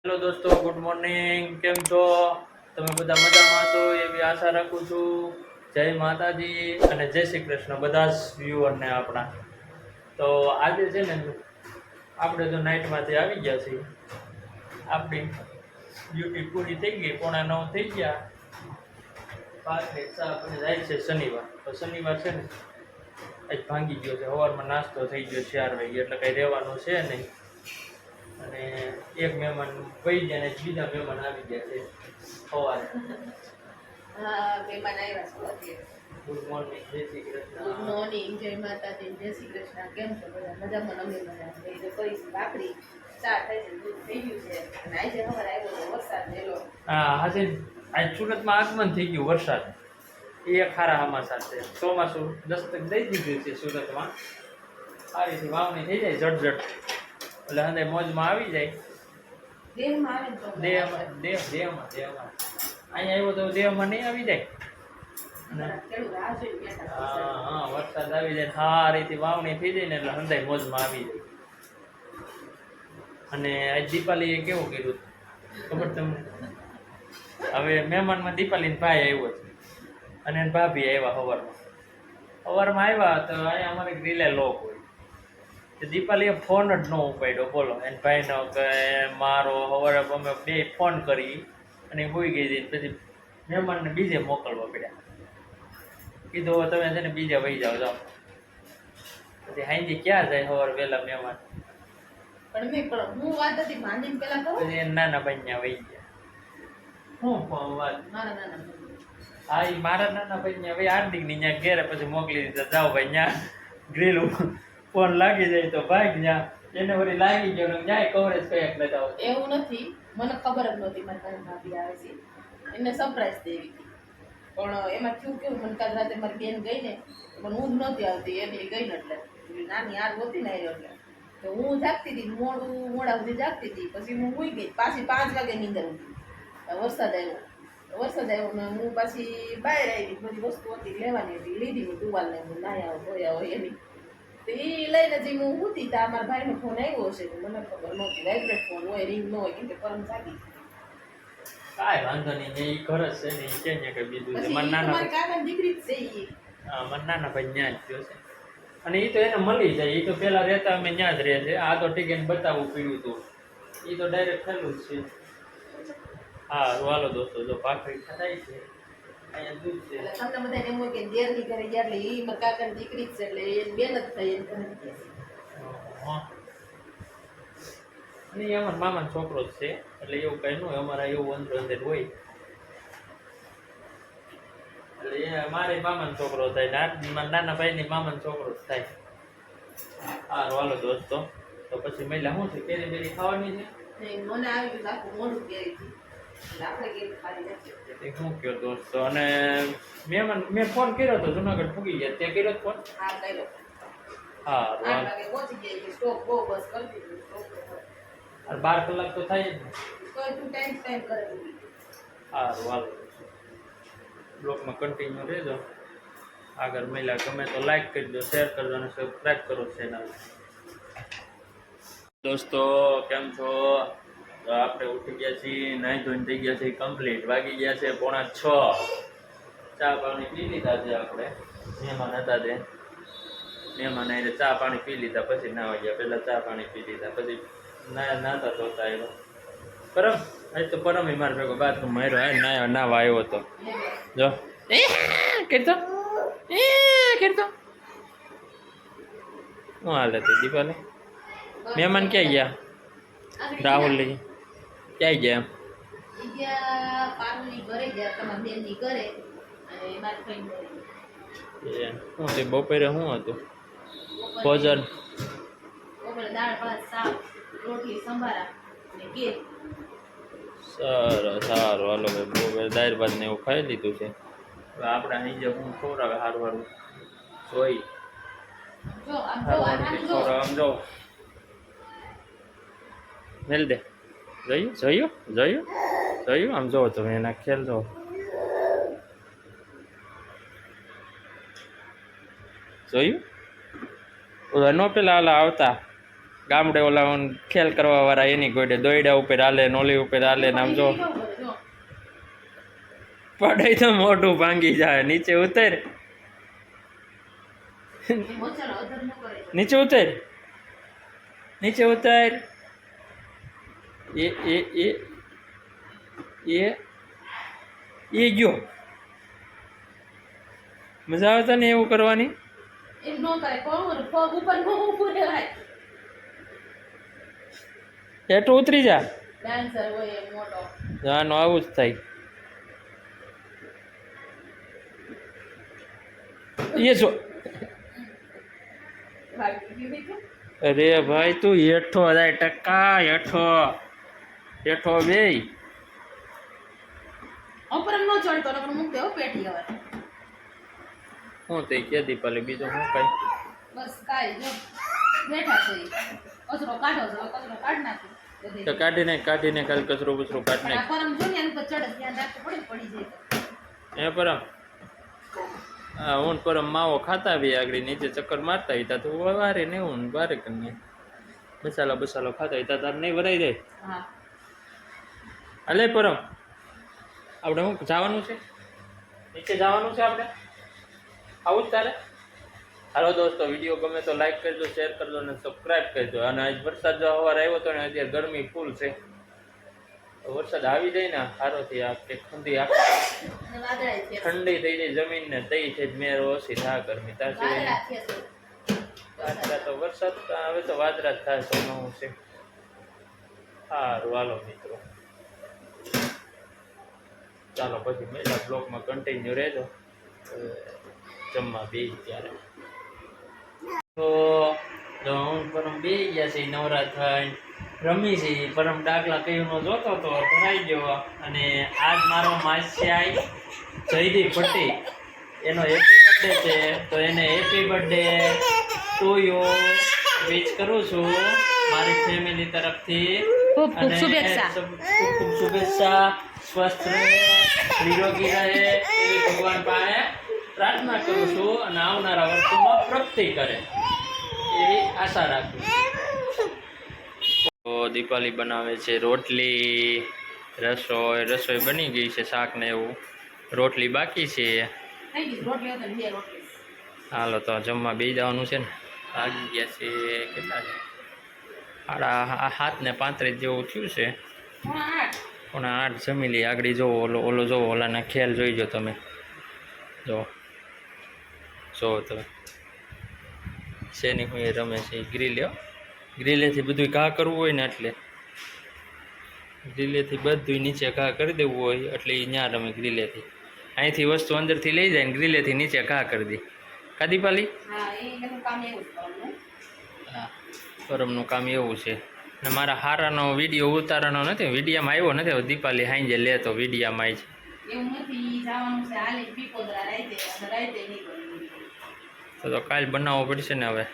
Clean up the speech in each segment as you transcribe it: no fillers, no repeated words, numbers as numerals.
Hello દોસ્તો, good morning. કેમ છો તમે? બધા મજામાં છો એવી આશા રાખું છું. જય માતાજી અને જય શ્રી કૃષ્ણ બધા જ વ્યુઅરને આપણા. તો આજે છે ને આપણે તો નાઇટમાંથી આવી ગયા છીએ. આપણી ડ્યુટી પૂરી થઈ ગઈ, 8:45 થઈ ગયા. પાછળ આપણે જાય છે શનિવાર. તો શનિવાર છે ને આજ ભાંગી ગયો છે. સવારમાં નાસ્તો થઈ ગયો 4 વાગે, એટલે કંઈ રહેવાનું છે નહીં. અને એક મહેમાન વહી ગયા ને બીજા મહેમાન આવી ગયા છે સવારે. મહેમાન આવ્યા છે. ગુડ મોર્નિંગ, જય શ્રી કૃષ્ણ. ગુડ મોર્નિંગ, જય માતાજી, જય શ્રી કૃષ્ણ. કેમ છો બધા? મજામાં? અમે મજામાં. એ તો કરીશું ભાખરી, ચા થઈ છે, દૂધ થઈ ગયું છે. અને આજે સવારે આવ્યો તો વરસાદ મેલો. હા, આજે આજ સુરતમાં આગમન થઈ ગયું વરસાદ. એ એક સારા સમાચાર છે. ચોમાસું દસ્તક દઈ દીધું છે સુરતમાં. આ રીતે વાવણી થઈ જાય જટજટ, એટલે હંદે મોજમાં આવી જાય. દેહમાં આવે ને તો દેહમાં અહીંયા આવ્યો તો દેહમાં નહીં આવી જાય. ખેડૂત રાહ જોઈને બેઠા છે. હા, વરસાદ આવી જાય, આ રીતે વાવણી થઈ જાય ને એટલે હંદાય મોજમાં આવી જાય. અને આજ દીપાલીએ કેવું કર્યું ખબર તમને? હવે મહેમાનમાં દીપાલીનો ભાઈ આવ્યો છે અને એના ભાભી આવ્યા સવારમાં આવ્યા તો અહીંયા અમારે ગ્રીલે લોક હોય. તો દીપાલીએ ફોન જ ન ઉપાડ્યો. બોલો, એને ભાઈનો કે મારો સવારે અમે બે ફોન કરી અને હોઈ ગઈ હતી. પછી મહેમાનને બીજે મોકલવા પડ્યા. કીધું તમે છે ને બીજે વહી જાઓ. પછી હાઈજી ક્યાં જાય સવારે વહેલા મહેમાન? પણ હું વાત હતી માંડીને પેલા કહું. પછી એના નાના ભાઈ ત્યાં વહી ગયા. શું વાત? મારા નાના હા, એ મારા નાના ભાઈ ત્યાં ભાઈ હાર્દિકની ત્યાં ઘેરે પછી મોકલી દીધા. જાઓ ભાઈ, ત્યાં ગ્રીલ ફોન લાગી જાય તો ભાઈ ત્યાં એને વળી લાગી ગયો ને ત્યાં કવરેજ કયાક લેતા હોય. એવું નથી, મને ખબર જ નહોતી મારી ભાભી આવે છે. એને સરપ્રાઈઝ દેવી હતી. પણ એમાં થયું કેવું, મને કાલ રાતે મારી બેન ગઈ ને મને ઊંઘ નહોતી આવતી. એની ગઈ ને એટલે નાની હાર હોતી ને એટલે તો હું જાગતી હતી, મોડા સુધી જાગતી હતી. પછી હું સૂઈ ગઈ. પાછી 5 વાગે નીંદર ઉઠી. વરસાદ આવ્યો ને હું પાછી બહાર આવી. બધી વસ્તુ હતી લેવાની હતી, લીધી હું ટુવાલ ને હું નાયા ધોયા હોય એની. તો એ લઈને જઈ હું ઉઠી તા મારા ભાઈનો ફોન આવ્યો હશે. મને ખબર નહોતી. વાઇબ્રેટ ફોન હોય, રિંગ ન હોય, કેમ કે પરમ જાગી. કાંઈ વાંધો નહીં, એ ઘર જ છે ને, એ કે ને કે બીજું છે. મને નાના મારી કાકાની દીકરી જ છે ઈ. હા, મને નાના ભાઈ ત્યાં જ થયો છે. અને એ તો એને મળી જાય. એ તો પહેલાં રહેતા અમે ત્યાં જ રહે છે. આ તો ઠીક એને બતાવવું પડ્યું હતું. એ તો ડાયરેક્ટ થયેલું જ છે. હા, હાલો દોસ્તો, જો ભાખરી થાય છે, અહીંયા દૂધ છે. એટલે તમને બધાને એમ હોય કે દેરની ઘરે ગયા એટલે ઈ મારા કાકાની દીકરી જ છે એટલે એની બેન જ થઈ એમ તમે કહે છે. હા. અને એ અમારા મામાનો છોકરો જ છે, એટલે એવું કંઈ ન હોય. અમારા એવું અંદર હોય. એટલે એ મારે મામાનો છોકરો થાય ને મારા નાના ભાઈની મામાનો છોકરો જ થાય. હા, હાલો દોસ્તો, તો પછી મહિલા શું છે? કેરી બેરી ખાવાની છે? ને મને આવી ગયું આખું મોઢું પહેરી હતી. એટલે આપણે કેવી ખાલી નથી. એ શું કહો દોસ્તો? અને મેં ફોન કર્યો હતો જુનાગઢ પૂગી ગયા. તે કર્યો ફોન? હા, કર્યો. હા, 8 વાગે પહોંચી ગયા. સ્ટોપ બહુ બસ કરી દીધું. સ્ટોપ 12 કલાક તો થાય જ ને. કોઈ તું ટાઈમ કરે. હા, હાલો બ્લોગમાં કન્ટિન્યુ રહેજો. આગળ મહિલા ગમે તો લાઈક કરી દો, શેર કરજો અને સબસ્ક્રાઈબ કરો ચેનલ. દોસ્તો, કેમ છો? તો આપણે ઉઠી ગયા છીએ, નાહી ધોઈને થઈ ગયા છીએ કમ્પ્લીટ. વાગી ગયા છે 5:45. ચા પાણી પી લીધા છે આપણે. મહેમાન હતા તે મહેમાન એને ચા પાણી પી લીધા, પછી નાવા ગયા. પહેલાં ચા પાણી પી લીધા, પછી નાતા ધોતા આવ્યો. પરમ આજ તો પરમ મારે ભેગો બાથરૂમ માર્યો. નાવા આવ્યો હતો. જો કરતો શું હાલે તે દીપાલે? મહેમાન ક્યાં ગયા? રાહુલ લઈ ક્યાં ગયા? ગયા પારુની ઘરે ગયા, તમારા બેનની ઘરે અને મારા ફ્રેન્ડ ઘરે. શું તે બપોરે શું હતું ભોજન? બપોરે દાળ ભાત શાક રોટલી સંભારા અને કેક. સારું હાલો ભાઈ, બપોરે દાળ ભાત ને એવું ખાઈ લીધું છે. હવે આપણે અહીં જે હું ખવડાવે સારું જોઈ જો આમ જો મેલ દે. જોયું આમ જોવો તમે એના ખેલ જો. જોયું ઓલા નો પેલા આવતા ગામડે ઓલા ખેલ કરવા વાળા એની ગોડે દોયડા ઉપર હાલે નોલી ઉપર હાલે ને આમ જો પડે તો મોઢું ભાંગી જાય. નીચે ઉતર, નીચે ઉતર, નીચે ઉતર. એ ગયો. મજા આવે ને એવું કરવાની? એમ નો કરે કોણ પગ ઉપર નો ઊભું રહેવાય. હેઠું ઉતરી જા. ડાન્સર હોય એ મોટો. જાનું આવું જ થાય. એ જો ભાગી ગયું બીજું. અરે ભાઈ તું હેઠો જાય ટકા હેઠો હેઠો બે અપરમ નો ચડતો ને પણ મૂક દેવો પેટી હવે. હું તે કે દીપાલી બીજું શું કઈ બસ કાઈ જો બેઠા છે કચરો કાઢો છો કચરો કાઢ નાખો બધે. તો કાઢીને કાલ કચરો બચરો કાઢ પણ આ નાખ. પરમ જો ને એનું પર ચડે ધ્યાન રાખવું પડે પડી જાય. હે પરમ હા હું ને પરમ માવો ખાતા આવી આગળ નીચે ચક્કર મારતા હતા તો વારે ને હું વારે કરીને બસાલો ખાતા હતા તાર નહીં વરાઈ જાય. હા અલે પરમ આપણે શું જવાનું છે? નીચે જવાનું છે આપણે? આવું જ તારે? હાલો દોસ્તો, વિડીયો ગમે તો લાઈક કરજો, શેર કરજો અને સબસ્ક્રાઈબ કરજો. અને આજ વરસાદ જો સવારે આવ્યો હતો ને અત્યારે ગરમી ફૂલ છે. વરસાદ આવી જાય ને સારોથી આ કે ઠંડી ઠંડી થઈ જાય જમીન ને તઈ છે મેર ઓછી થા ગરમી તાર સિવાય વાદરા તો વરસાદ હવે તો વાદરા જ થાય સોનું છે. સારું હાલો મિત્રો, ચાલો પછી મેલા બ્લોગમાં કન્ટિન્યુ રહેજો. જમવા બે ત્યારે તો હું પરમ બે ગયા છે નવરા થઈને રમી છે. પરમ ડાકલા કયુંનો જોતો હતો ધરાઈ ગયો. અને આજ મારો માસ્યાઈ જયદીપ ભટ્ટી એનો હેપી બર્થડે છે તો એને happy birthday to you wish કરું છું મારી ફેમિલી તરફથી. ખૂબ અને ખૂબ ખૂબ શુભેચ્છા. સ્વસ્થ રહે, નિરોગી રહે એવી ભગવાન પાસે પ્રાર્થના કરું છું અને આવનારા વર્ષોમાં પ્રગતિ કરે એવી આશા રાખું. તો દીપાલી બનાવે છે રોટલી, રસોઈ બની ગઈ છે, શાક ને એવું, રોટલી બાકી છે. હાલો તો જમવા બેસી જવાનું છે ને. વાગી ગયા છે કેટલા છે? 7:35 જેવું થયું છે. 8 જમી લઈએ. આગળ જોવો ઓલો જોવો ઓલાના ખેલ જોઈજો તમે. જોવો તમે શેની હું એ રમે છે ગ્રીલેથી બધું ઘા કરવું હોય ને એટલે ગ્રીલેથી બધું નીચે ઘા કરી દેવું હોય એટલે એ ત્યાં રમે ગ્રીલેથી. અહીંથી વસ્તુ અંદરથી લઈ જાય ને ગ્રીલેથી નીચે ઘા કરી દે. કાદીપાલી હા પરમનું કામ એવું છે. ને મારા હારાનો વિડીયો ઉતારવાનો નથી, વિડીયામાં આવ્યો નથી. દીપાલી હાંજે લે તો વિડીયામાં તો કાલ બનાવવો પડશે ને. હવે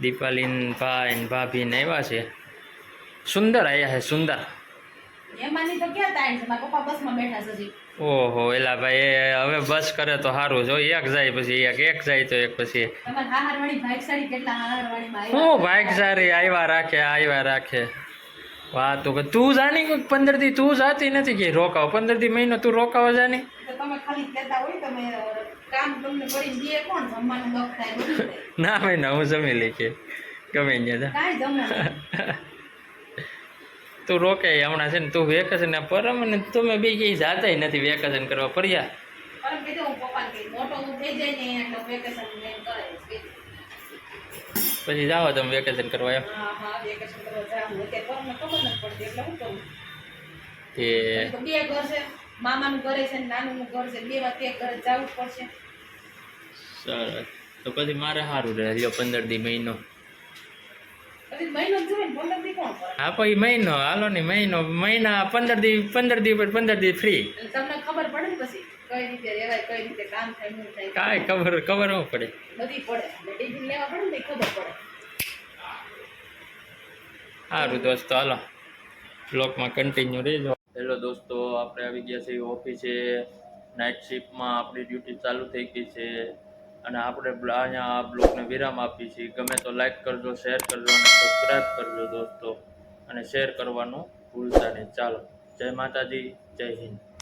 દીપાલીન ભાઈ ને ભાભી ને આવ્યા છે. સુંદર આવ્યા છે સુંદર. ઓહો એલા ભાઈ હવે બસ કરે તો સારું જો. એક જાય પછી એક જાય તો એક પછી હું ભાઈક સારી આવ્યા રાખે. વાહ તો તું જાણી 15 દી તું જાતી નથી કે રોકાવ 15 દી મહિનો તું રોકાવા જાની. ના ભાઈ ના હું જમી લઈ કે ગમે ત્યાં તું રોકે હમણાં છે ને. તું વેકેશન પરમ ને તમે બી ક્યાંય જાતા નથી વેકેશન કરવા ફર્યા. પછી જાઓ તમે વેકેશન કરવા એમ. સરસ તો પછી મારે સારું રહે 15 દી મહિનો. હા પછી મહિનો હાલો ને મહિના 15 દી 15 દી ફ્રી. તમને ખબર પડે ને પછી કઈ રીતે રહેવાય કઈ રીતે કામ થાય શું થાય કાંઈ ખબર શું પડે બધી પડે. ટિફિન લેવા પડે ને ખબર પડે. સારું દોસ્તો હાલો બ્લોગમાં કન્ટિન્યુ રહેજો. હેલો દોસ્તો, આપણે આવી ગયા છીએ ઓફિસે. નાઇટ શિફ્ટમાં આપણી ડ્યુટી ચાલુ થઈ ગઈ છે અને આપણે અહીંયા આ બ્લોગને વિરામ આપીએ છીએ. ગમે તો લાઈક કરજો, શેર કરજો અને સબસ્ક્રાઈબ કરજો દોસ્તો, અને શેર કરવાનું ભૂલતા નહીં. ચાલો, જય માતાજી, જય હિન્દ.